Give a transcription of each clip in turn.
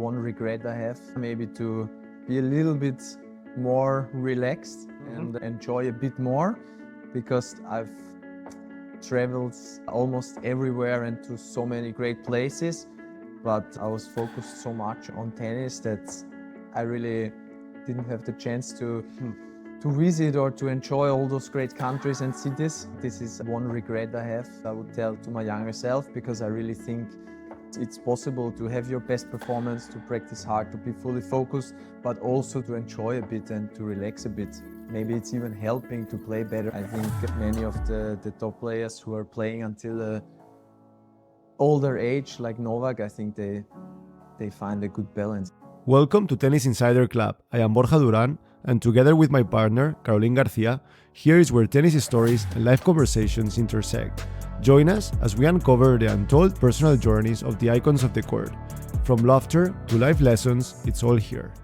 one regret I have, maybe to be a little bit more relaxed and enjoy a bit more, because I've traveled almost everywhere and to so many great places, but I was focused so much on tennis that I really didn't have the chance to visit or to enjoy all those great countries and cities. This is one regret I have. I would tell to my younger self, because I really think it's possible to have your best performance, to practice hard, to be fully focused, but also to enjoy a bit and to relax a bit. Maybe it's even helping to play better. I think many of the top players who are playing until an older age, like Novak, I think they find a good balance. Welcome to Tennis Insider Club. I am Borja Duran, and together with my partner, Caroline Garcia, here is where tennis stories and life conversations intersect. Join us as we uncover the untold personal journeys of the icons of the court. From laughter to life lessons, it's all here.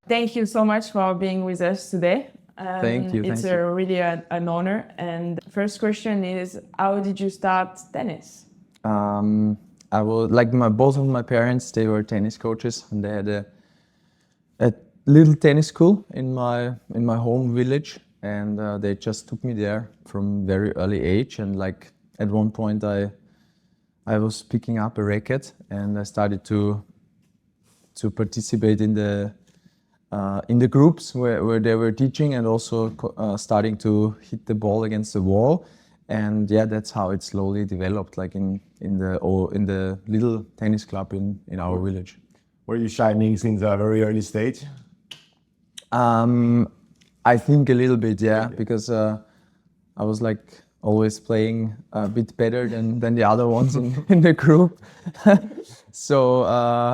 Thank you so much for being with us today. Thank you. It's really an honor. And first question is, how did you start tennis? I was both of my parents, they were tennis coaches, and they had a little tennis school in my home village, and they just took me there from very early age. And like at one point I was picking up a racket and I started to participate in the groups where they were teaching, and also starting to hit the ball against the wall. And yeah, that's how it slowly developed, like in the little tennis club in our village. Were you shining since a very early stage? I think a little bit, yeah, because I was like always playing a bit better than the other ones in the group. So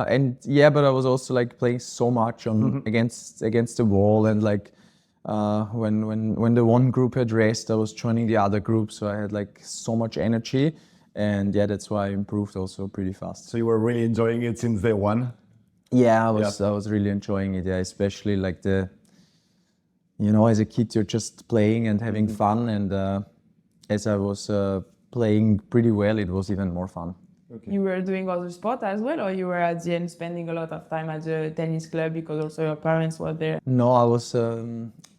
and yeah, but I was also like playing so much against the wall, and like when the one group had rest, I was joining the other group, so I had like so much energy, and yeah, that's why I improved also pretty fast. So you were really enjoying it since day one? Yeah, I was really enjoying it, yeah, especially like as a kid you're just playing and having fun, and as I was playing pretty well, it was even more fun. Okay. You were doing other sport as well, or you were at the end spending a lot of time at the tennis club because also your parents were there? No, I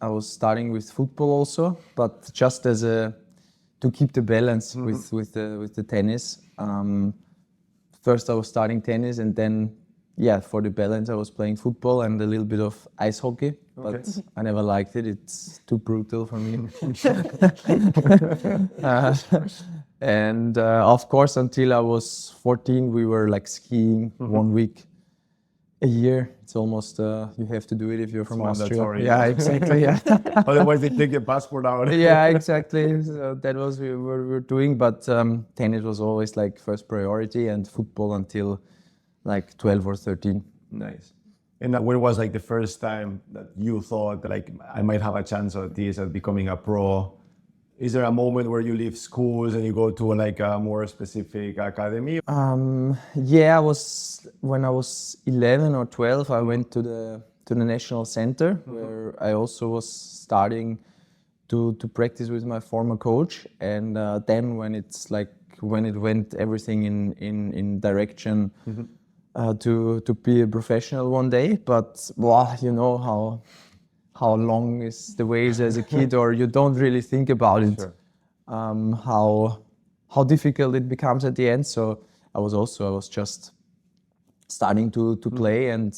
was starting with football also, but just to keep the balance with the tennis. First I was starting tennis, and then for the balance I was playing football and a little bit of ice hockey, but I never liked it. It's too brutal for me. And of course, until I was 14, we were like skiing 1 week a year. It's almost, you have to do it if you're from Austria. Yeah, exactly, yeah. Otherwise they take your passport out. Yeah, exactly. So that was what we were doing, but tennis was always like first priority, and football until like 12 or 13. Nice. And when was like the first time that you thought like I might have a chance at this, at becoming a pro? Is there a moment where you leave schools and you go to like a more specific academy? Yeah, when I was 11 or 12, I went to the National Center, where I also was starting to practice with my former coach. And then when it went everything in direction to be a professional one day, but you know how long is the ways as a kid, or you don't really think about it. Sure. How difficult it becomes at the end. So I was just starting to play, and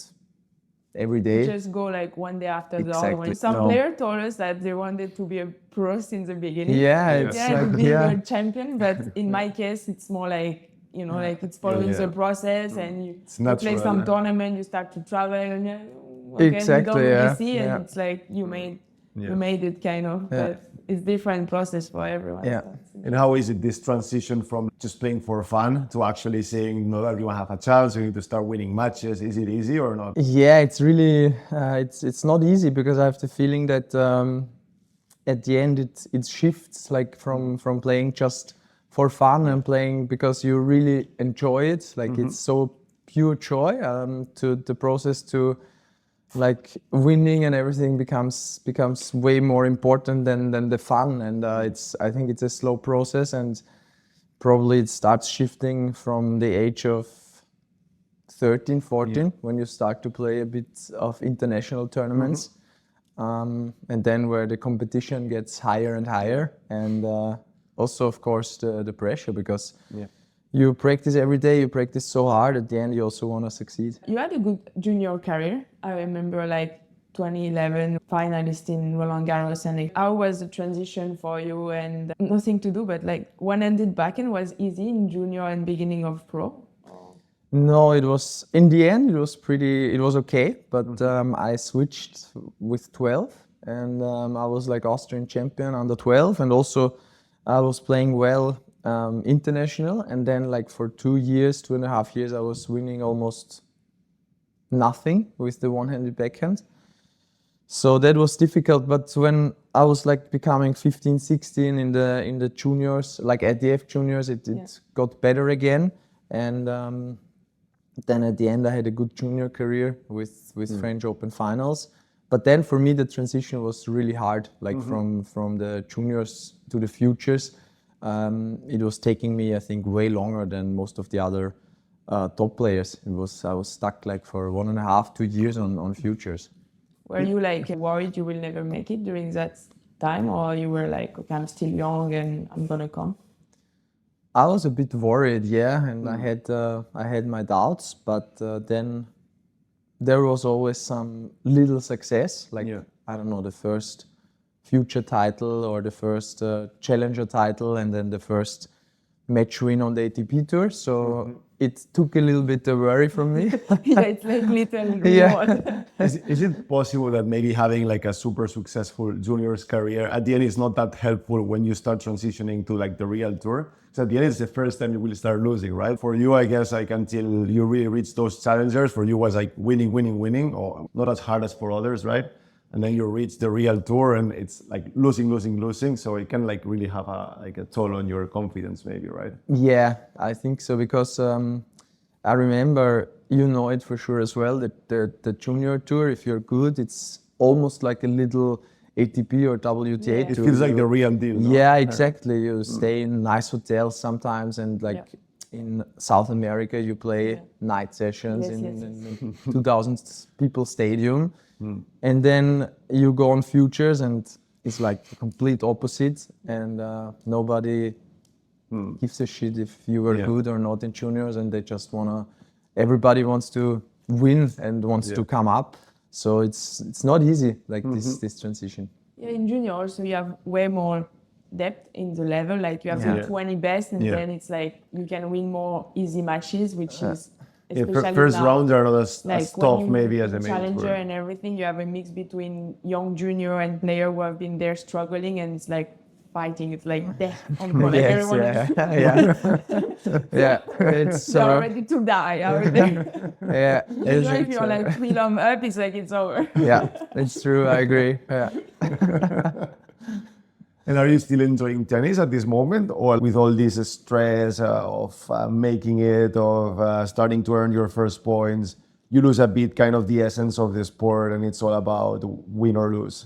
every day. You just go like one day after the other one. Some player told us that they wanted to be a pro since the beginning. Yeah, to be a champion, but in my case it's more like, like it's following the process, and you play some tournament, you start to travel, and exactly, you don't really see it. It's like you made it kind of, but it's different process for everyone. Yeah. So and how is it, this transition from just playing for fun to actually saying, no, everyone have a chance, you need to start winning matches? Is it easy or not? Yeah, it's really, it's not easy, because I have the feeling that at the end it shifts like from playing just for fun and playing because you really enjoy it. Like it's so pure joy to the process to like winning and everything becomes way more important than the fun, and I think it's a slow process, and probably it starts shifting from the age of 13, 14 when you start to play a bit of international tournaments. And then where the competition gets higher and higher, and also of course the pressure, because you practice every day, you practice so hard, at the end you also want to succeed. You had a good junior career. I remember like 2011 finalist in Roland Garros, and like, how was the transition for you? And nothing to do, but like one-handed backhand was easy in junior and beginning of pro? No, it was, in the end, it was okay, but I switched with 12, and I was like Austrian champion under 12, and also I was playing well international, and then like for 2.5 years, I was winning almost nothing with the one-handed backhand. So that was difficult, but when I was like becoming 15, 16 in the juniors, like ITF juniors, it got better again, and then at the end I had a good junior career with French Open finals. But then for me the transition was really hard, like from the juniors to the futures. It was taking me, I think, way longer than most of the other top players. I was stuck like for 1.5, 2 years on futures. Were you like worried you will never make it during that time, or you were like, okay, I'm still young and I'm gonna come? I was a bit worried, and I had my doubts, but then there was always some little success, like I don't know, the first future title or the first challenger title, and then the first match win on the ATP tour. So it took a little bit of worry from me. It's like little reward. Is it possible that maybe having like a super successful juniors career at the end is not that helpful when you start transitioning to like the real tour? So at the end, it's the first time you will start losing, right? For you, I guess, like until you really reach those challengers, for you was like winning, or not as hard as for others, right? And then you reach the real tour and it's like losing. So it can like really have a toll on your confidence maybe, right? Yeah, I think so, because I remember, you know it for sure as well, that the junior tour, if you're good, it's almost like a little ATP or WTA. It feels like the real deal. No? Yeah, exactly. You stay in nice hotels sometimes, and like in South America, you play night sessions in 2,000 people stadium. And then you go on futures and it's like the complete opposite, and nobody gives a shit if you were good or not in juniors, and they just everybody wants to win and wants to come up. So it's not easy, like this transition. Yeah, in junior also you have way more depth in the level, like you have the 20 best, and then it's like you can win more easy matches, which is first rounds are not as like tough maybe as a challenger and everything. You have a mix between young junior and player who have been there struggling, and it's like fighting. It's like death on the like everyone it's you're ready to die out there. If you're like 3 up, it's like it's over. Yeah, it's true. I agree. Yeah. And are you still enjoying tennis at this moment, or with all this stress of making it, of starting to earn your first points, you lose a bit kind of the essence of the sport and it's all about win or lose?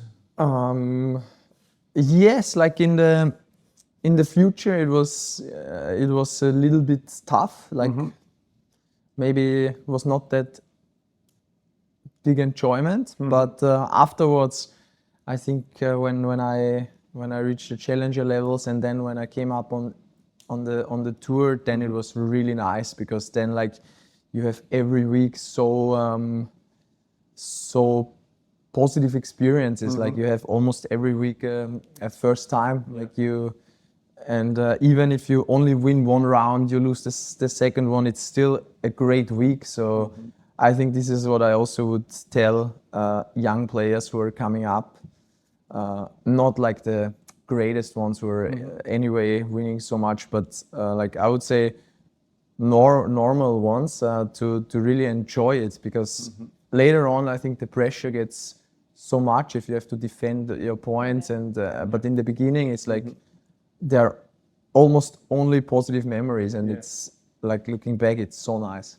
Yes, like in the future it was a little bit tough. Like maybe it was not that big enjoyment, but afterwards, I think when I reached the challenger levels, and then when I came up on the tour, then it was really nice, because then like you have every week so positive experiences. Like you have almost every week a first time, like you, and even if you only win one round, you lose the second one, it's still a great week. So I think this is what I also would tell young players who are coming up. Not like the greatest ones who are anyway winning so much, but like I would say normal ones to really enjoy it, because later on I think the pressure gets so much if you have to defend your points, and but in the beginning it's like there are almost only positive memories, and it's like looking back, it's so nice.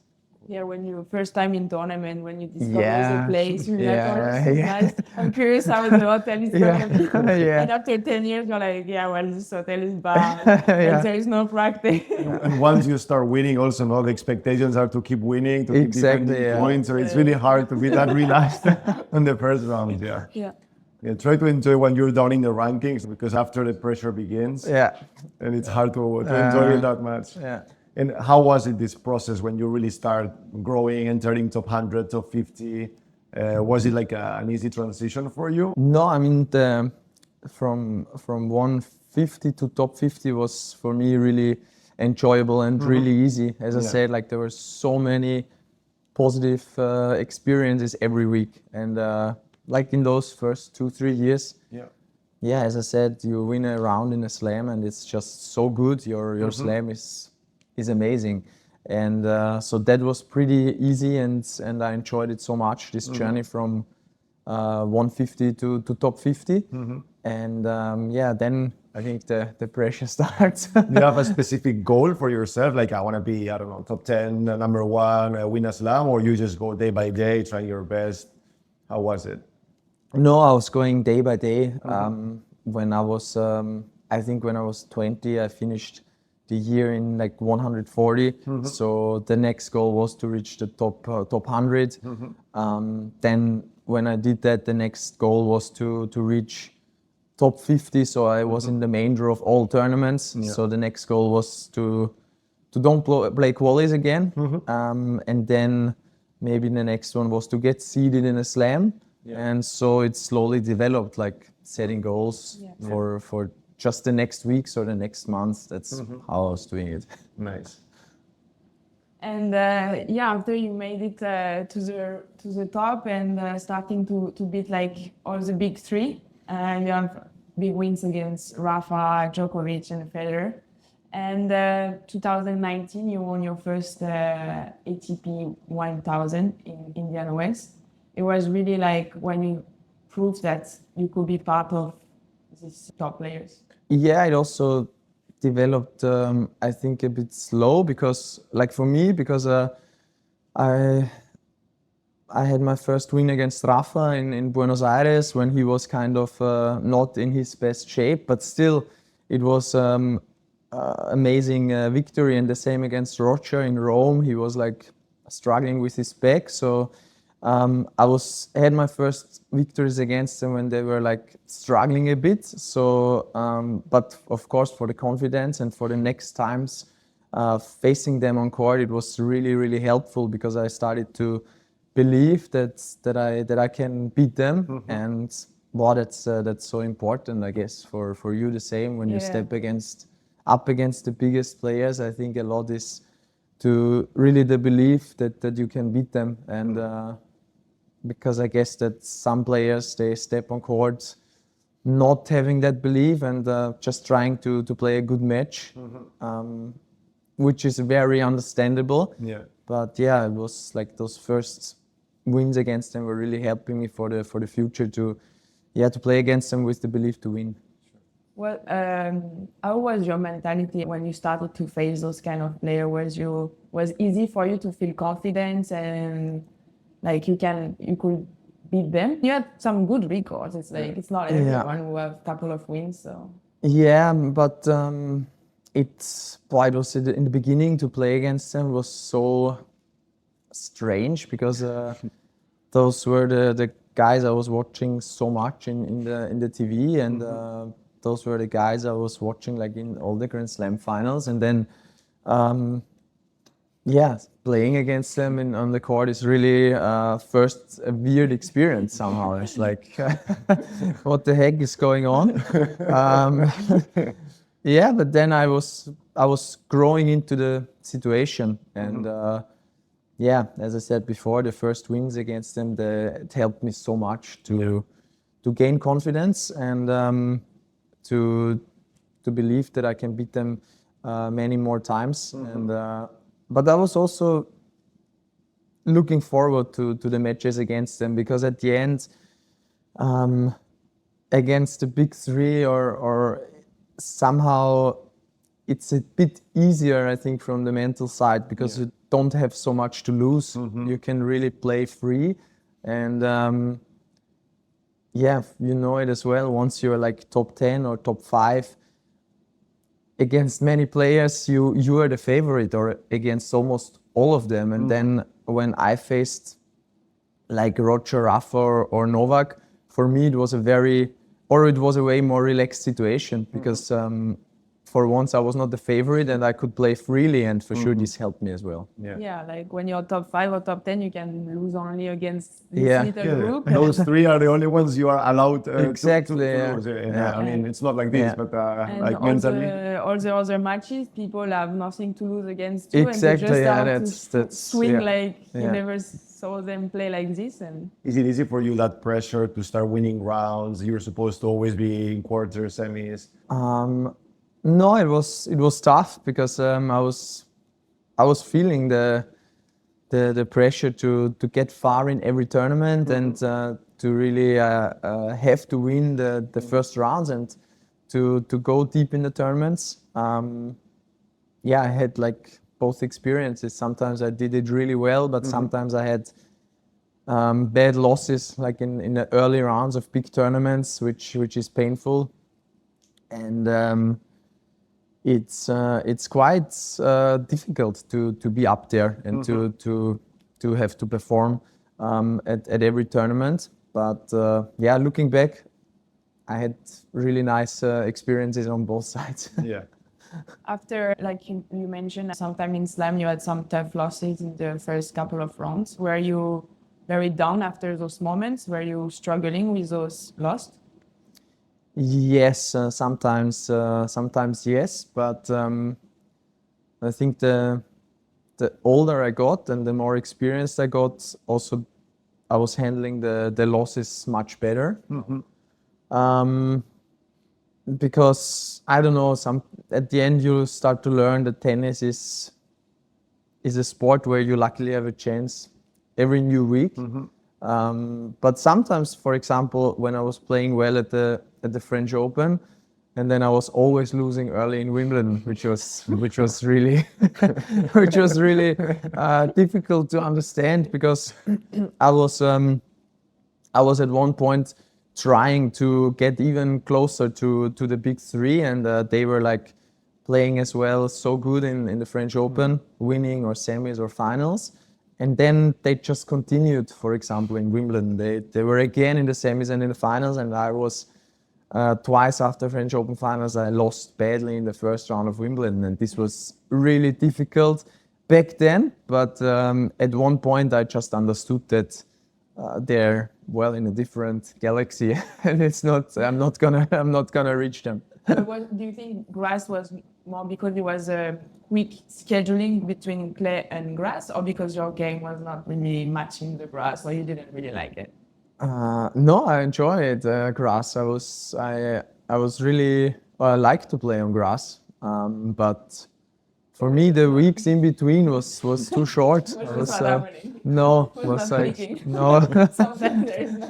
Yeah, when you first time in tournament, when you discover Yeah. the place, you're like, Yeah, oh, this is yeah. nice. I'm curious how the hotel is gonna be. Yeah. And after 10 years, you're like, yeah, well, this hotel is bad. Yeah. Like, there is no practice. And once you start winning, also all the expectations are to keep winning, to keep Exactly, defending yeah. points. So it's really hard to be that relaxed on the first round. Yeah. Yeah. Yeah. Try to enjoy when you're down in the rankings, because after the pressure begins, Yeah. and it's hard to enjoy it that much. Yeah. And how was it, this process, when you really start growing, entering top 100, top 50? Was it like an easy transition for you? No, I mean from 150 to top 50 was for me really enjoyable and really easy. As I Yeah. said, like there were so many positive experiences every week, and like in those first 2-3 years, Yeah. as I said, you win a round in a slam and it's just so good. Your slam is amazing, and so that was pretty easy, and I enjoyed it so much. This journey from 150 to top 50, and then I think the pressure starts. Do you have a specific goal for yourself? Like, I want to be, I don't know, top 10, number one, win a slam, or you just go day by day, trying your best? How was it? No, I was going day by day. When I was, I think when I was 20, I finished the year in like 140. So the next goal was to reach the top 100. Then when I did that, the next goal was to reach top 50. So I was in the main draw of all tournaments. So the next goal was to don't play qualies again. And then maybe the next one was to get seeded in a slam. And so it slowly developed, like setting goals for just the next weeks or the next months. That's how I was doing it. Nice. And after you made it to the top and starting to beat like all the big three, you have big wins against Rafa, Djokovic, and Federer. And 2019, you won your first ATP 1000 in Indian Wells. It was really like when you proved that you could be part of these top players. Yeah, it also developed, I think, a bit slow because, like for me, because I had my first win against Rafa in Buenos Aires when he was kind of not in his best shape, but still it was amazing victory. And the same against Roger in Rome. He was like struggling with his back. So I had my first victories against them when they were like struggling a bit. So, but of course for the confidence and for the next times facing them on court, it was really, really helpful because I started to believe that I can beat them. And that's so important, I guess, for you the same when you step up against the biggest players. I think a lot is to really the belief that you can beat them. And because I guess that some players, they step on court not having that belief and just trying to play a good match, which is very understandable. Yeah. But yeah, it was like those first wins against them were really helping me for the future to play against them with the belief to win. Well, how was your mentality when you started to face those kind of players? Was easy for you to feel confident and like you could beat them? You had some good records. It's like it's not everyone who have a couple of wins. So yeah, but it was in the beginning to play against them was so strange because those were the guys I was watching so much in the TV, and those were the guys I was watching like in all the Grand Slam finals, and then playing against them on the court is really first a weird experience somehow. It's like, what the heck is going on? But then I was growing into the situation, and as I said before, the first wins against them, it helped me so much to gain confidence and to believe that I can beat them many more times. And but I was also looking forward to the matches against them, because at the end, against the big three or somehow it's a bit easier, I think, from the mental side, because don't have so much to lose. You can really play free, and yeah, you know it as well. Once you're like top 10 or top 5, against many players, you are the favorite, or against almost all of them. And then when I faced like Roger, Rafa, or Novak, for me it was a way more relaxed situation, because for once I was not the favorite and I could play freely, and for sure this helped me as well. Yeah, like when you're top 5 or top 10, you can lose only against this little group. Those 3 are the only ones you are allowed Exactly, to lose. I mean, it's not like this, but And like all mentally. all the other matches, people have nothing to lose against you, Exactly, and they just yeah, have to swing like you Yeah. never saw them play like this. And Is it easy for you, that pressure to start winning rounds? You're supposed to always be in quarters, semis. No, it was tough, because I was feeling the pressure to get far in every tournament, and to really have to win the first rounds, and to go deep in the tournaments. Yeah, I had like both experiences. Sometimes I did it really well, but sometimes I had bad losses, like in the early rounds of big tournaments, which is painful. And it's quite difficult to be up there and to have to perform at every tournament. But yeah, looking back, I had really nice experiences on both sides. Yeah. after, like you mentioned, sometime in slam you had some tough losses in the first couple of rounds. Were you very down after those moments? Were you struggling with those losses? Yes, sometimes yes, but I think the older I got and the more experienced I got, also I was handling the losses much better. Because I don't know, at the end you start to learn that tennis is a sport where you luckily have a chance every new week. But sometimes, for example, when I was playing well at the French Open, and then I was always losing early in Wimbledon, which was really difficult to understand, because I was at one point trying to get even closer to the big 3, and they were like playing as well, so good in the French Open, winning or semis or finals. And then they just continued, for example, in Wimbledon. They were again in the semis and in the finals, and I was twice after French Open finals. I lost badly in the first round of Wimbledon, and this was really difficult back then. But at one point, I just understood that they're well in a different galaxy, and I'm not gonna reach them. What do you think grass was more because it was a quick scheduling between clay and grass, or because your game was not really matching the grass, or you didn't really like it? No, I enjoyed grass. I was really, I like to play on grass, but for me the weeks in between was too short. Was not happening. No, Was was not like clicking. no. Sometimes there is no.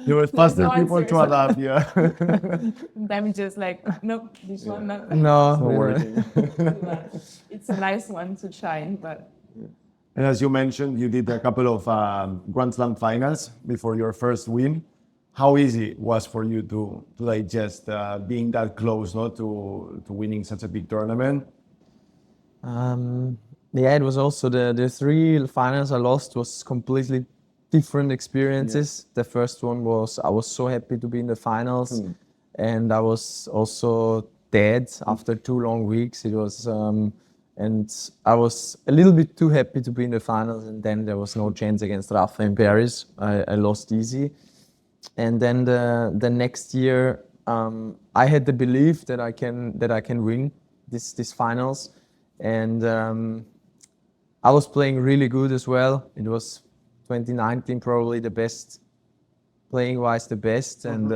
You were faster No people to answers. adapt, yeah. Sometimes just like, nope, this one not. No, Not working. It's a nice one to shine, but And as you mentioned, you did a couple of Grand Slam finals before your first win. How easy it was for you to digest being that close, no, to winning such a big tournament? Yeah, it was also the 3 finals I lost was completely different experiences. The first one was, I was so happy to be in the finals, and I was also dead after 2 long weeks. It was, and I was a little bit too happy to be in the finals, and then there was no chance against Rafa in Paris. I lost easy. And then the next year, I had the belief that I can win this finals, and I was playing really good as well. It was 2019, probably the best, playing wise the best, and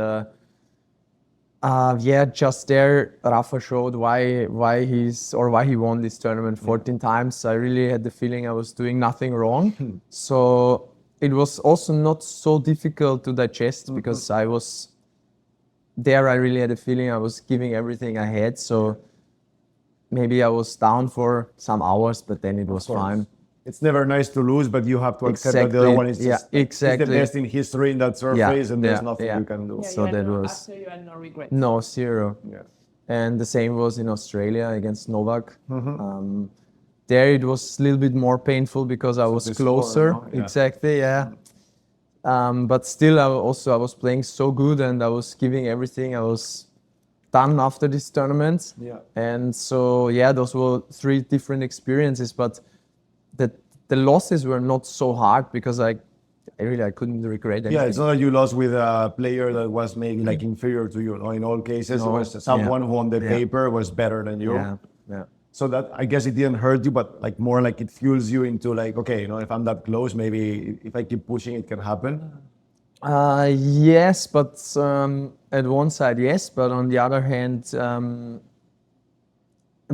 yeah, just there, Rafa showed why he won this tournament 14 times. I really had the feeling I was doing nothing wrong. So it was also not so difficult to digest, because I was there. I really had a feeling I was giving everything I had. So maybe I was down for some hours, but then it was fine. It's never nice to lose, but you have to accept that the other one is just he's the best in history in that surface, and there's nothing you can do. Yeah, So that was after you had no regrets. no, zero. Yeah. And the same was in Australia against Novak. There it was a little bit more painful because I was the closer. score, no? Yeah. Exactly, yeah. But still, I was playing so good, and I was giving everything. I was done after this tournament. Yeah. And so, yeah, those were 3 different experiences. But the losses were not so hard because I couldn't regret anything. Yeah, it's not that you lost with a player that was maybe like inferior to you. No, in all cases, it was someone who on the paper was better than you. Yeah. So that, I guess, it didn't hurt you, but like more like it fuels you into like, okay, if I'm that close, maybe if I keep pushing, it can happen. Yes, but at one side, yes, but on the other hand,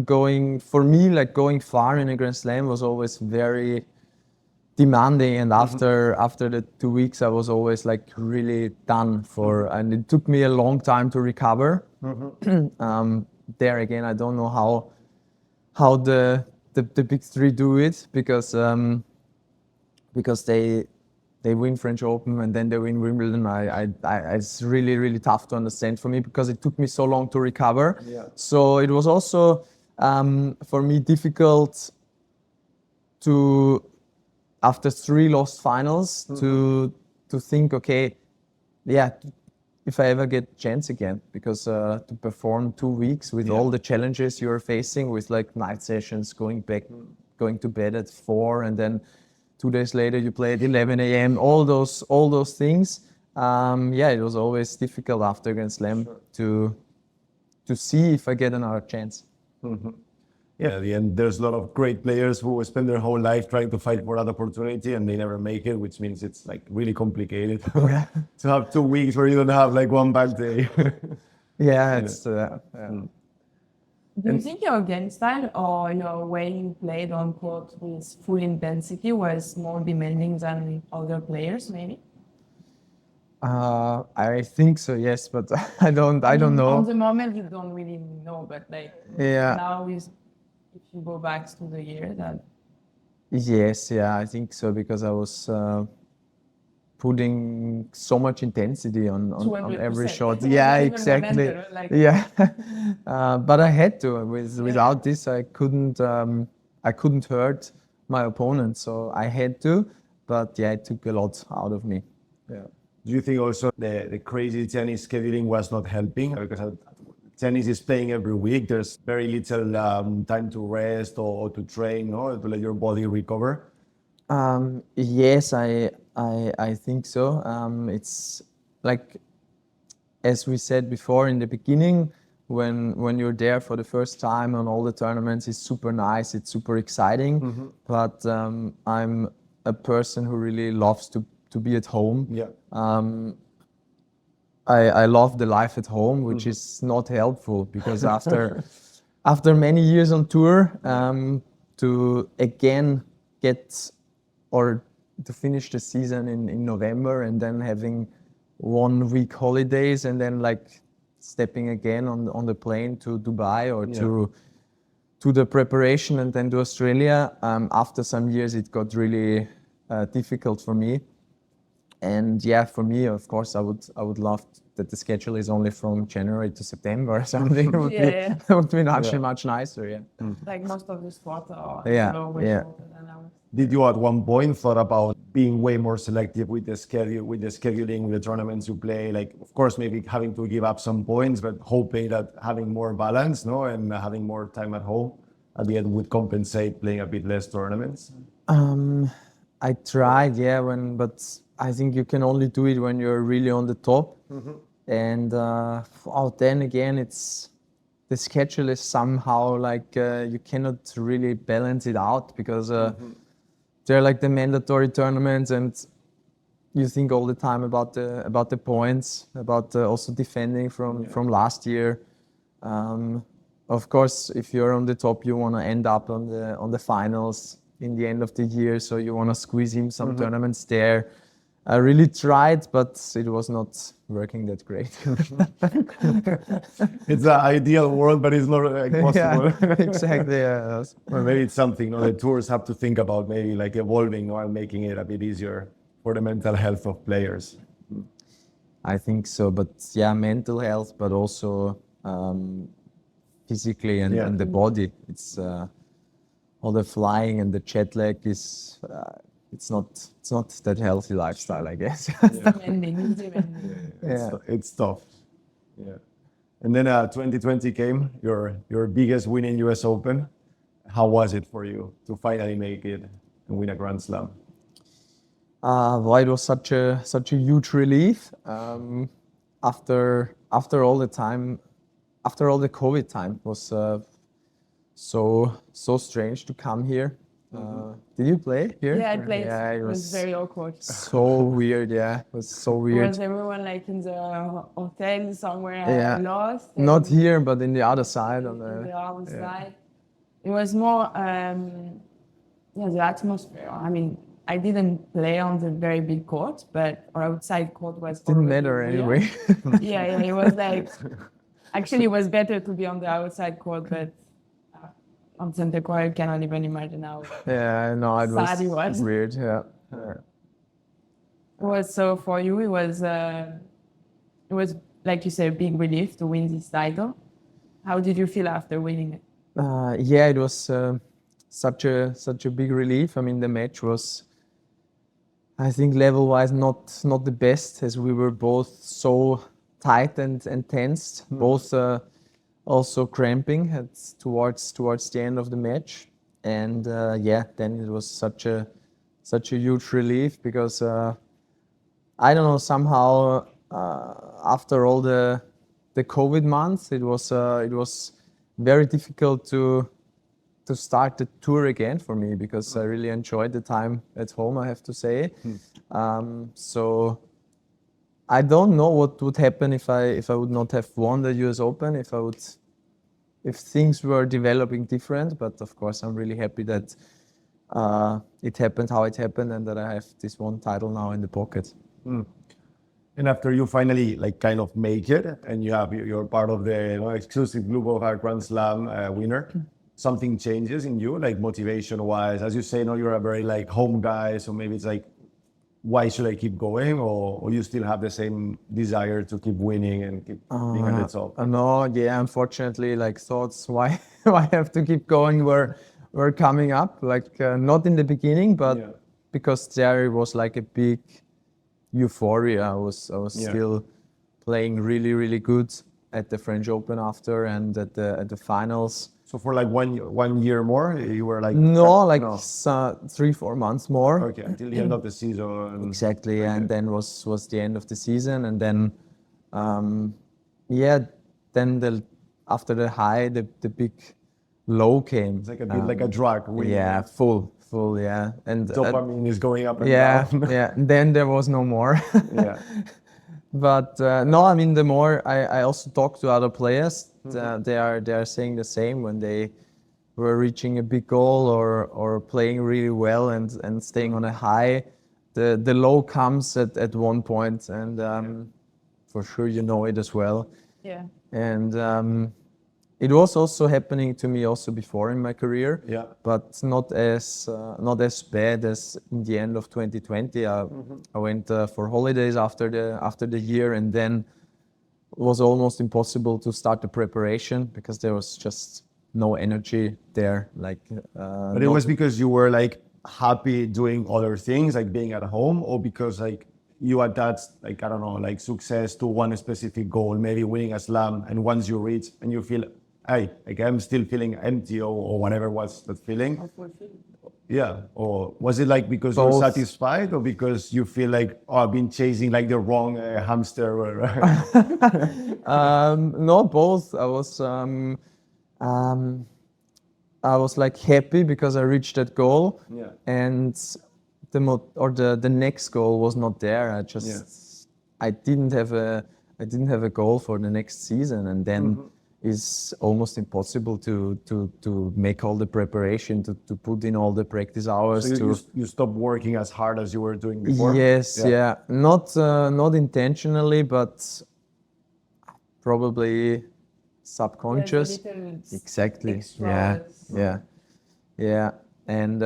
going far in a Grand Slam was always very demanding, and after the 2 weeks, I was always like really done for, and it took me a long time to recover. There again, I don't know how the big 3 do it because they win French Open and then they win Wimbledon. It's really tough to understand for me because it took me so long to recover. Yeah. So it was also for me difficult to, after 3 lost finals, to think, okay, yeah, if I ever get a chance again, because to perform 2 weeks with all the challenges you're facing, with like night sessions, going to bed at 4, and then 2 days later you play at 11 a.m. All those things. It was always difficult after Grand Slam to see if I get another chance. Yeah, at the end, there's a lot of great players who spend their whole life trying to fight for that opportunity and they never make it, which means it's like really complicated to have 2 weeks where you don't have like one bad day. It's Do you think your game style or your way you played on court with full intensity was more demanding than other players, maybe? I think so, yes, but I don't know. On the moment, you don't really know, but like now, if you go back to the year, that. Yes, I think so, because I was putting so much intensity on every shot. Yeah, exactly. But I had to. Without this, I couldn't hurt my opponent. So I had to. But yeah, it took a lot out of me. Yeah. Do you think also the crazy tennis scheduling was not helping? Because tennis is playing every week. There's very little time to rest or to train, or to let your body recover. Yes, I think so. It's like, as we said before in the beginning, when you're there for the first time on all the tournaments, it's super nice, it's super exciting. But I'm a person who really loves to be at home. Yeah. I love the life at home, which is not helpful because after many years on tour, to again get or to finish the season in November and then having 1 week holidays and then like stepping again on the plane to Dubai or to the preparation and then to Australia. After some years, it got really difficult for me. And for me, of course, I would love that the schedule is only from January to September or something. It would be much nicer. Like most of the sport are shorter than ours. Did you at one point thought about being way more selective with the schedule, with the scheduling, with the tournaments you play? Like, of course, maybe having to give up some points, but hoping that having more balance, and having more time at home at the end would compensate playing a bit less tournaments. I tried, but I think you can only do it when you're really on the top. And then again, the schedule is somehow like you cannot really balance it out because they're like the mandatory tournaments, and you think all the time about the points, about also defending from last year. Of course, if you're on the top, you want to end up on the finals in the end of the year, so you want to squeeze in some tournaments there. I really tried, but it was not working that great. It's an ideal world, but it's not like, possible. Yeah, exactly. Yeah. Well, maybe it's something the tours have to think about, maybe like evolving or making it a bit easier for the mental health of players. I think so, but yeah, mental health, but also physically and the body. It's all the flying and the jet lag is it's not that healthy lifestyle, I guess. Demanding, demanding. It's tough. Yeah. And then 2020 came, your biggest win in US Open. How was it for you to finally make it and win a Grand Slam? Well, it was such a huge relief after all the time, after all the COVID time. It was so strange to come here. Did you play here? Yeah, I played. Yeah, it was very awkward. so weird. Yeah, it was so weird. Was everyone like in the hotel somewhere Yeah. lost? Not here, but in the other side. On the other side. It was more, the atmosphere. I mean, I didn't play on the very big court, but our outside court was. Didn't matter anyway. Yeah, it was like, actually, it was better to be on the outside court, but on Santa Clara, I cannot even imagine how. Yeah, no, it sad it was was. weird. Yeah. It was so for you. It was like you said, a big relief to win this title. How did you feel after winning it? Yeah, it was such a big relief. I mean, the match was, I think, level-wise not the best, as we were both so tight and tensed, both also cramping towards the end of the match. And then it was such a huge relief because I don't know, somehow after all the COVID months, it was very difficult to start the tour again for me, because I really enjoyed the time at home, I have to say. So I don't know what would happen if I would not have won the US Open, if things were developing different. But of course, I'm really happy that it happened how it happened, and that I have this one title now in the pocket. And after you finally kind of make it, and you're part of the exclusive group of our Grand Slam winner, something changes in you, like motivation-wise. As you say, you're a very home guy, so maybe it's like, why should I keep going, or you still have the same desire to keep winning and keep being at the top? No, yeah, unfortunately, thoughts why I have to keep going were coming up, not in the beginning, but because there was a big euphoria. I was still playing really, really good at the French Open after, and at the finals. So for 1 year more, you were No, 3-4 months more. Okay, until the end of the season. Exactly, Okay. and then was the end of the season, and then then after the high, the big low came. It's like a bit like a drug. Yeah, full, yeah, and Dopamine is going up and down. yeah. Then there was no more. Yeah. But no, I mean, the more I also talk to other players, they are saying the same when they were reaching a big goal or playing really well and staying on a high. The low comes at one point, and for sure you know it as well. Yeah. And it was also happening to me also before in my career, but not as bad as in the end of 2020. I went for holidays after the year, and then it was almost impossible to start the preparation because there was just no energy there. But it was because you were happy doing other things, like being at home, or because you attached I don't know, success to one specific goal, maybe winning a slam, and once you reach and you feel, I'm still feeling empty, or whatever was that feeling. Yeah. Or was it because Both. you're satisfied, or because you feel I've been chasing the wrong hamster? No, both. I was happy because I reached that goal, and the next goal was not there. I didn't have a goal for the next season, and then is almost impossible to make all the preparation, to put in all the practice hours. So you stopped working as hard as you were doing before? Yes, yeah. Not intentionally, but probably subconscious. There's a little Exactly. extra. Yeah. And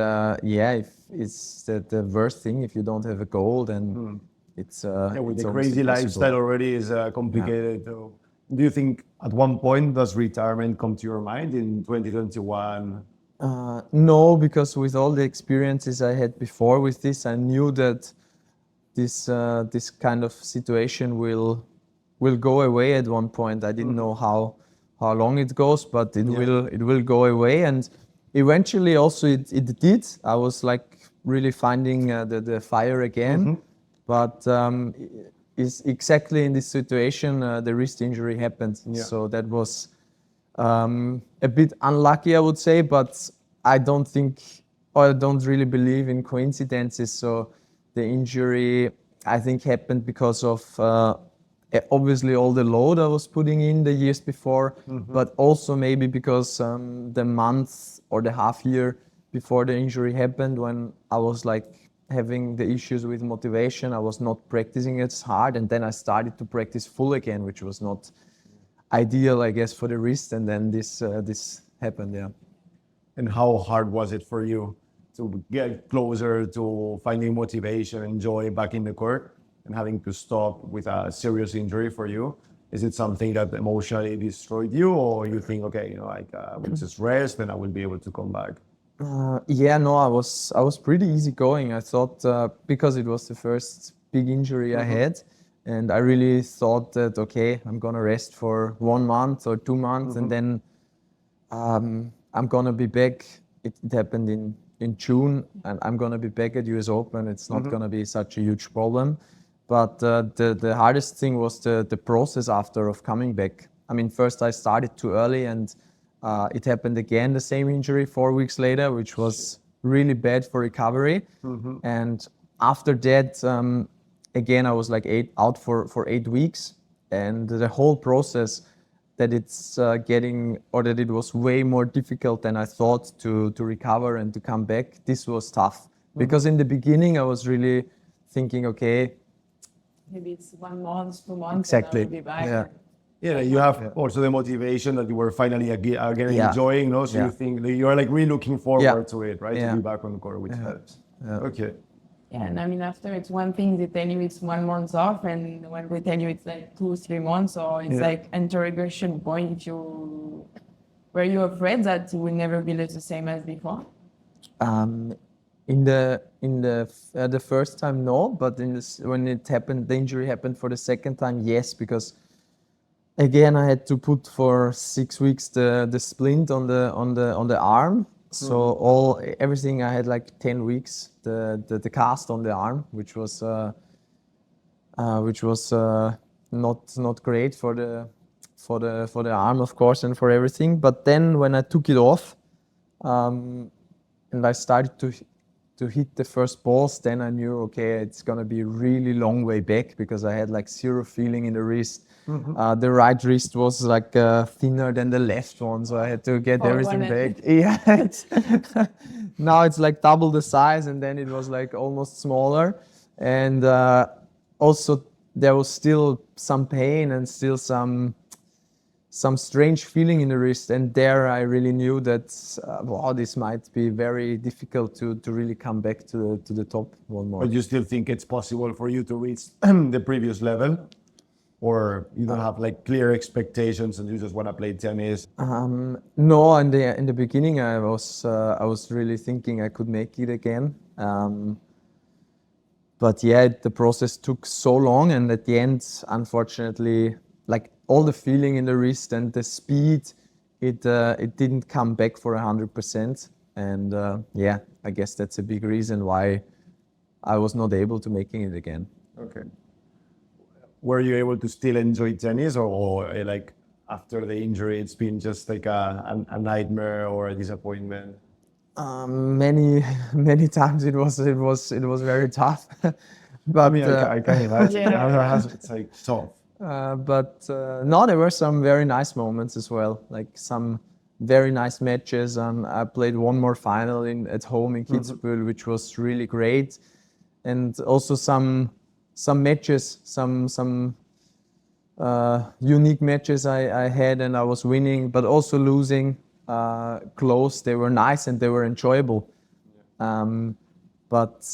if it's the worst thing, if you don't have a goal, then it's With it's the almost crazy impossible. lifestyle already is complicated. So do you think at one point does retirement come to your mind in 2021? No, because with all the experiences I had before with this, I knew that this kind of situation will go away at one point. I didn't know how long it goes, but it will go away, and eventually also it did. I was like really finding the fire again, but is exactly in this situation the wrist injury happened. So that was a bit unlucky, I would say, but I don't really believe in coincidences. So the injury, I think, happened because of obviously all the load I was putting in the years before, but also maybe because the month or the half year before the injury happened, when I was like having the issues with motivation, I was not practicing as hard, and then I started to practice full again, which was not ideal, I guess, for the wrist, and then this happened. Yeah. And how hard was it for you to get closer to finding motivation and joy back in the court and having to stop with a serious injury for you? Is it something that emotionally destroyed you, or you think, okay, we'll just rest and I will be able to come back? No, I was pretty easygoing. I thought because it was the first big injury I had, and I really thought that, okay, I'm gonna rest for 1 month or 2 months, and then I'm gonna be back. It happened in June, and I'm gonna be back at US Open. It's not gonna be such a huge problem. But the hardest thing was the process after of coming back. I mean, first I started too early, and it happened again, the same injury 4 weeks later, which was really bad for recovery. And after that, again, I was like out for 8 weeks, and the whole process that that it was way more difficult than I thought to recover and to come back. This was tough because in the beginning I was really thinking, okay, Maybe it's 1 month, 2 months, exactly, and I'll be back. yeah. Yeah, you have also the motivation that you were finally again Yeah. enjoying, no? So you think you're like really looking forward to it, right? Yeah. To be back on the court, which helps. Okay. Yeah, and I mean, after it's one thing, they tell you it's 1 month off, and when we tell you it's like 2, 3 months, or it's like interrogation point, were you afraid that you will never be the same as before? In the first time, no, but when it happened, the injury happened for the second time, yes, because again I had to put for 6 weeks the splint on the arm. So everything I had like 10 weeks the cast on the arm, which was not great for the arm, of course, and for everything. But then when I took it off, and I started to hit the first balls, then I knew, okay, it's gonna be a really long way back, because I had like zero feeling in the wrist. The right wrist was like thinner than the left one, so I had to get everything back. Yeah, now it's like double the size, and then it was like almost smaller. And also there was still some pain and still some strange feeling in the wrist, and there I really knew that this might be very difficult to really come back to the top one more. But you still think it's possible for you to reach the previous level, or you don't have like clear expectations and you just want to play tennis? No, in the beginning I was really thinking I could make it again. But yeah, the process took so long, and at the end, unfortunately, like all the feeling in the wrist and the speed, it didn't come back for 100%. And I guess that's a big reason why I was not able to making it again. Okay. Were you able to still enjoy tennis, or like after the injury, it's been just like a nightmare or a disappointment? Many times it was very tough. But I mean, I can imagine. Yeah. It's like tough. No, there were some very nice moments as well, like some very nice matches. I played one more final at home in Kitzbühel, which was really great, and also some matches, some unique matches I had, and I was winning, but also losing close. They were nice and they were enjoyable. But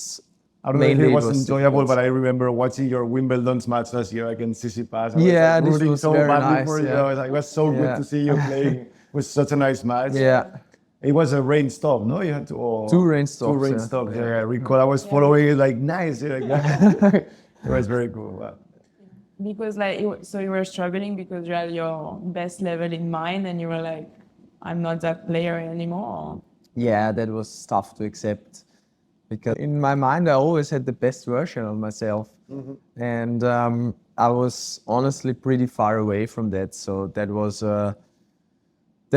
I don't know if mainly it was enjoyable, difficult. but I remember watching your Wimbledon's match last year against Tsitsipas. Yeah, this rooting was so very badly nice, for you. yeah. It was so good Yeah. to see you playing. It was such a nice match. Yeah. It was a rain stop, no? You had to Two rain stops. Two rain Yeah. stops. Yeah, I recall. I was following it like nice. Like that. It was very cool. Wow. Because like so you were struggling because you had your best level in mind and you were like, I'm not that player anymore. Yeah, that was tough to accept because in my mind I always had the best version of myself, and I was honestly pretty far away from that. So that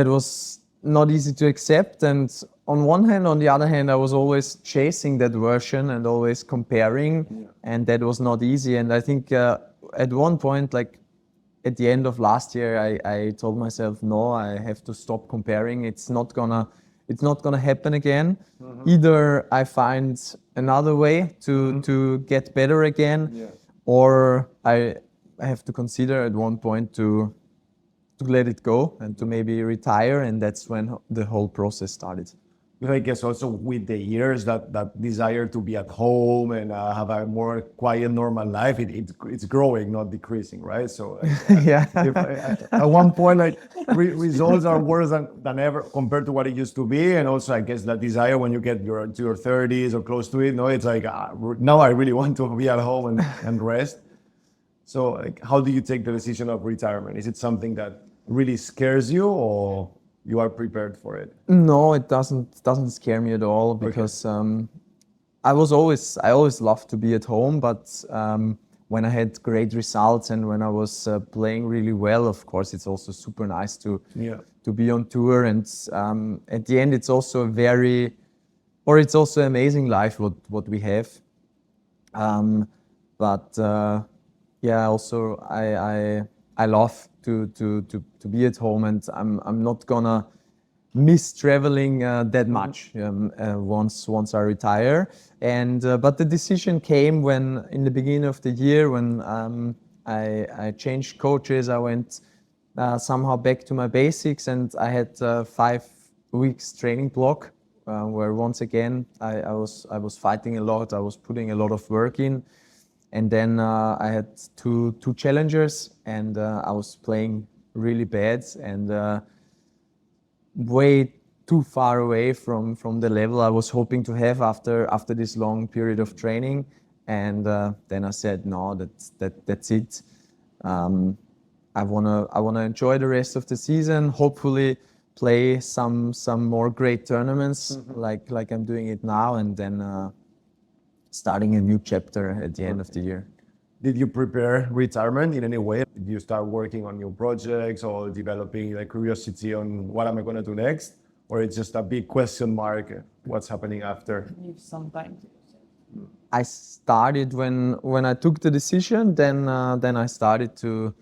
was not easy to accept. And on one hand, on the other hand, I was always chasing that version and always comparing, and that was not easy. And I think at one point, like at the end of last year, I told myself, no, I have to stop comparing. It's not gonna happen again. Either I find another way to get better again, or I have to consider at one point to let it go and to maybe retire, and that's when the whole process started. But I guess also with the years, that desire to be at home and have a more quiet, normal life, it's growing, not decreasing, right? So Yeah. at one point, like results are worse than ever compared to what it used to be, and also I guess that desire when you get to your 30s or close to it, no, it's like now I really want to be at home and rest. So like, how do you take the decision of retirement? Is it something that really scares you, or you are prepared for it? No, it doesn't scare me at all because I always loved to be at home, but when I had great results and when I was playing really well, of course, it's also super nice to be on tour. And at the end, it's also it's also amazing life what we have. Also I love to be at home, and I'm not gonna miss traveling that much once I retire. And but the decision came when in the beginning of the year when I changed coaches. I went somehow back to my basics, and I had 5 weeks training block where once again I was fighting a lot. I was putting a lot of work in. And then I had two challengers, and I was playing really bad and way too far away from the level I was hoping to have after this long period of training. And then I said, no, that's it. I wanna enjoy the rest of the season. Hopefully, play some more great tournaments like I'm doing it now, and then. Starting a new chapter at the end of the year. Did you prepare retirement in any way? Did you start working on new projects or developing like curiosity on what am I going to do next? Or it's just a big question mark, what's happening after? Leave some time. I started when I took the decision, then I started to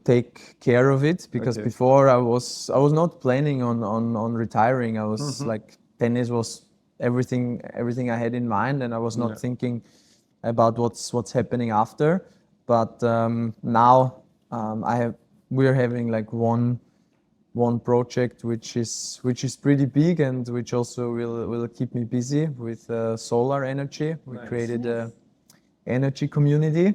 take care of it, because before I was not planning on retiring. I was like, tennis was everything I had in mind, and I was not thinking about what's happening after. But now we're having like one project which is pretty big, and which also will keep me busy with solar energy. We created a energy community,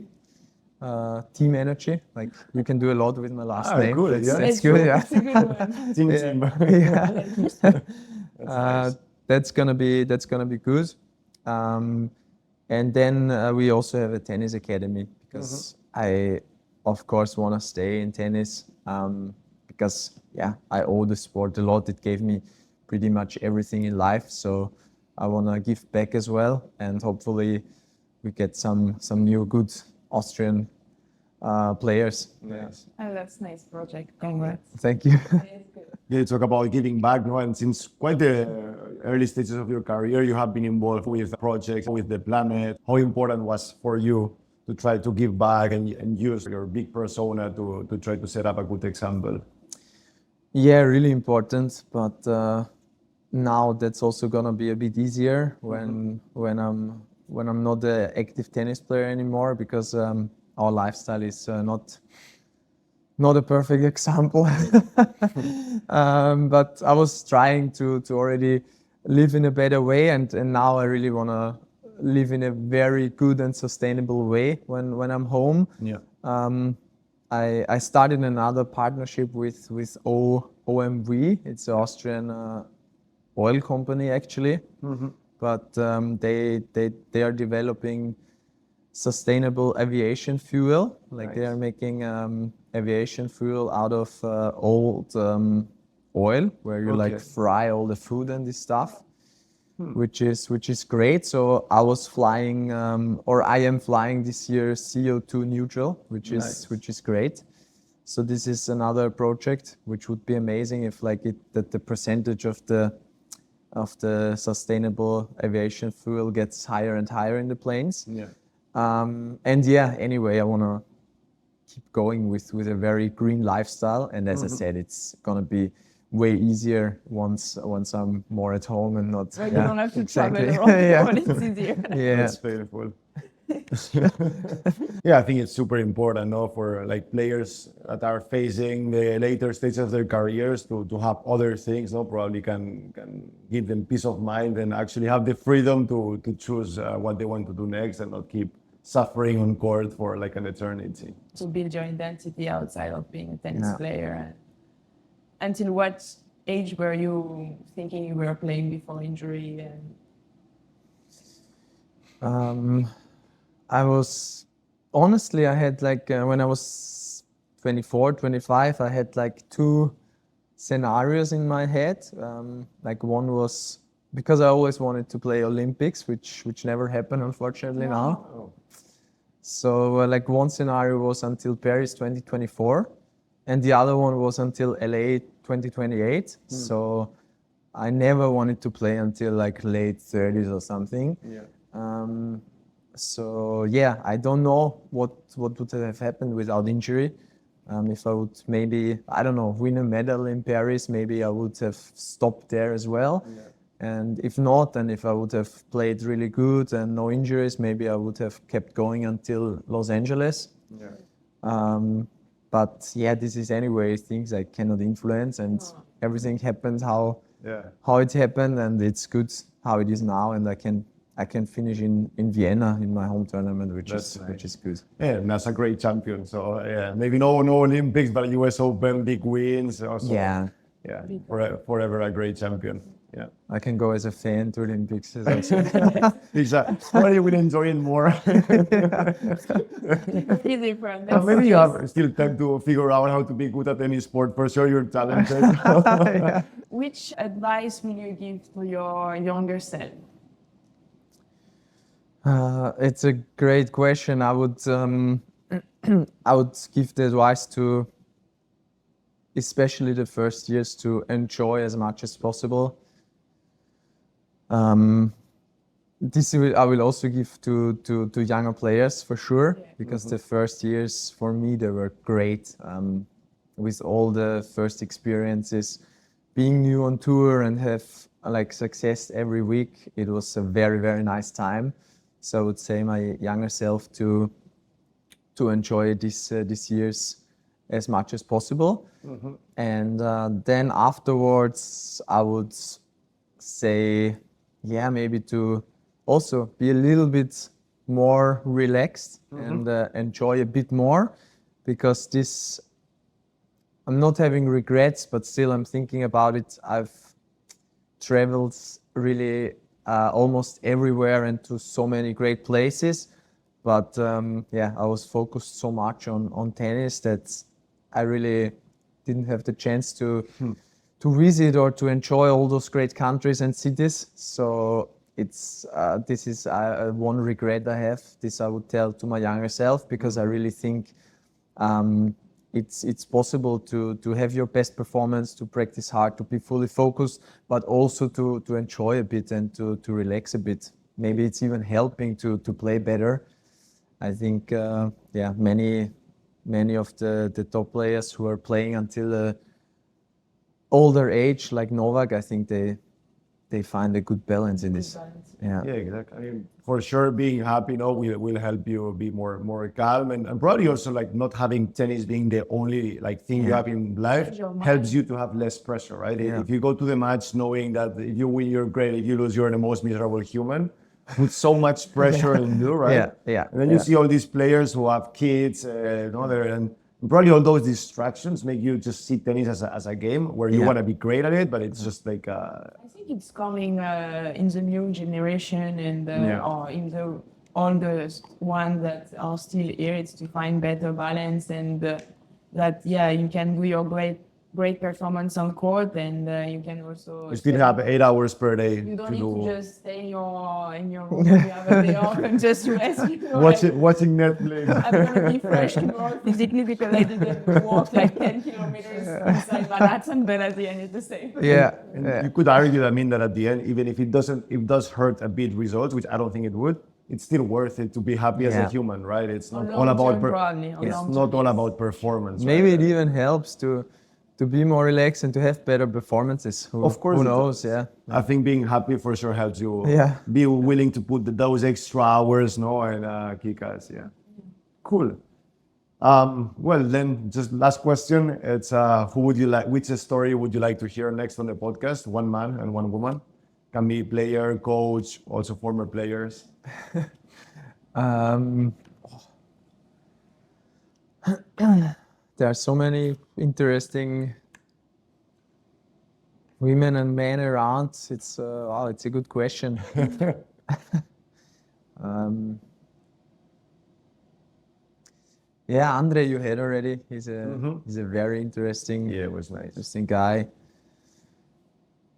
Thiem Energy. Like, you can do a lot with my last name. Good, That's good. Yeah. It's a good one. Yeah. That's gonna be good. And then we also have a tennis academy, because I, of course, want to stay in tennis, because I owe the sport a lot. It gave me pretty much everything in life, so I want to give back as well, and hopefully we get some new good Austrian players. Nice. Oh, that's nice project. Congrats. Thank you. You talk about giving back, no? And since quite the early stages of your career, you have been involved with projects with the planet. How important was for you to try to give back and use your big persona to try to set up a good example? Yeah, really important. But now that's also gonna be a bit easier when I'm not an active tennis player anymore, because our lifestyle is not a perfect example. But I was trying to already live in a better way, and now I really wanna live in a very good and sustainable way when I'm home. Yeah. I started another partnership with OMV. It's an Austrian oil company actually, but they are developing sustainable aviation fuel. Like they are making aviation fuel out of old oil, where you like fry all the food and this stuff, which is great. So I was flying, or I am flying this year CO2 neutral, which is great. So this is another project which would be amazing if that the percentage of the sustainable aviation fuel gets higher and higher in the planes. Yeah. And yeah, anyway, I want to keep going with a very green lifestyle. And as I said, it's gonna be way easier once I'm more at home and not. Right, you don't have to exactly. travel around. Yeah. It's easier. Yeah. That's painful. Yeah, I think it's super important, no, for like players that are facing the later stages of their careers to have other things, no, probably can give them peace of mind and actually have the freedom to choose what they want to do next and not keep suffering on court for like an eternity. To build your identity outside of being a tennis player. Until what age were you thinking you were playing before injury? I was, honestly, I had when I was 24, 25, I had like two scenarios in my head. Like one was, because I always wanted to play Olympics, which never happened, unfortunately, now. So like one scenario was until Paris 2024, and the other one was until LA 2028. So I never wanted to play until like late 30s or something. So yeah, I don't know what would have happened without injury. If I would maybe, I don't know, win a medal in Paris, maybe I would have stopped there as well. And if not, and if I would have played really good and no injuries, maybe I would have kept going until Los Angeles. But yeah, this is anyway things I cannot influence, and everything happened how it happened, and it's good how it is now, and I can finish in Vienna in my home tournament, which is good. Yeah, and that's a great champion. So yeah, maybe no Olympics, but US Open, big wins. Also, yeah, forever a great champion. Yeah, I can go as a fan to Olympics. Exactly. Probably will enjoy it more. Easy for them. Maybe you have still time to figure out how to be good at any sport. For sure, you're talented. Which advice will you give to your younger self? It's a great question. I would I would give the advice to, especially the first years, to enjoy as much as possible. This I will also give to younger players for sure, because the first years for me they were great, with all the first experiences, being new on tour and have like success every week. It was a very, very nice time. So I would say my younger self to enjoy these years as much as possible. And then afterwards, I would say, yeah, maybe to also be a little bit more relaxed and enjoy a bit more, because I'm not having regrets, but still I'm thinking about it. I've traveled really almost everywhere and to so many great places. But yeah, I was focused so much on tennis that I really didn't have the chance to visit or to enjoy all those great countries and cities. So this is one regret I have. This I would tell to my younger self, because I really think it's possible to have your best performance, to practice hard, to be fully focused, but also to enjoy a bit and to relax a bit. Maybe it's even helping to play better. I think, yeah, many of the top players who are playing until a older age, like Novak, I think they find a good balance in this. Yeah. Yeah, exactly. I mean, for sure, being happy, will help you be more calm, and probably also like not having tennis being the only like thing you have in life helps you to have less pressure, right? Yeah. If you go to the match knowing that if you win, you're great. If you lose, you're the most miserable human. Put so much pressure on you, right? Yeah, yeah, And then you see all these players who have kids, and probably all those distractions make you just see tennis as a game where you Yeah. want to be great at it, but it's just like. I think it's coming in the new generation and or in the older ones that are still here. It's to find better balance and that you can do your great performance on court and you can also You still have 8 hours per day you don't to need do. to just stay in your room when you have a day off and just rest. You know, Watching Netflix. I'm gonna be fresh tomorrow physically because I didn't walk like 10 kilometers inside Manhattan, but at the end it's the same. Yeah. And Yeah. you could argue that at the end, even if it does hurt a bit results, which I don't think it would, it's still worth it to be happy as a Yeah. human, right? It's not On all about long-term, probably, on it's long-term, not all yes. about performance. Maybe right? it even helps to be more relaxed and to have better performances. Of course Who it knows? does. Yeah. I think being happy for sure helps you Yeah. be willing to put those extra hours, and kick ass. Yeah. Cool. Well, then just last question. It's which story would you like to hear next on the podcast? One man and one woman. Can be player, coach, also former players. There are so many interesting women and men around. It's it's a good question. Yeah, Andre, you had already. He's a very interesting, Yeah, it was nice. interesting guy.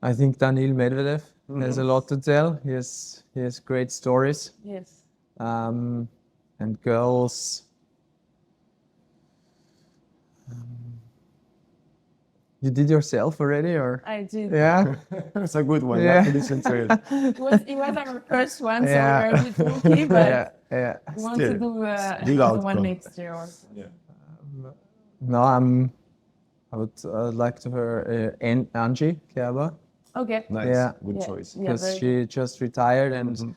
I think Daniil Medvedev has a lot to tell. He has great stories. Yes. And girls. You did yourself already, or? I did. Yeah. It's a good one. Yeah. You have to listen to it. It was our first one, so Yeah. we were a bit rookie, but Yeah. we want to Still, do still the outcome. one next year also. No, I would like to hear Angie Kerber, Okay. Nice. Yeah. Good Yeah. choice. Yeah, because very she just retired, and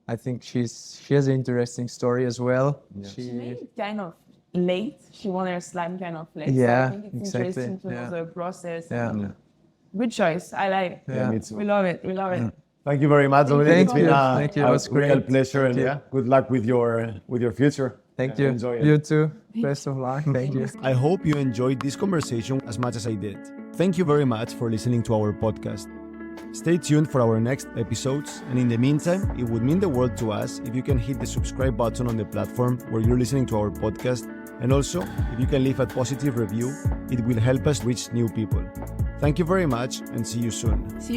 I think she has an interesting story as well. Yes. She made it kind of late. She won her slam kind of late. Yeah, so I think it's exactly. interesting to Yeah. know the process. Yeah. Good choice. I like it. Yeah. Me too. We love it. We love it. Thank you very much, Dominic. Thank It's been you. a, Thank you. It a was real great. pleasure, and Thank you. good luck with your future. Thank Yeah, you. enjoy it. You too. Best of luck. Thank you. I hope you enjoyed this conversation as much as I did. Thank you very much for listening to our podcast. Stay tuned for our next episodes, and in the meantime, it would mean the world to us if you can hit the subscribe button on the platform where you're listening to our podcast, and also if you can leave a positive review, it will help us reach new people. Thank you very much, and see you soon. See you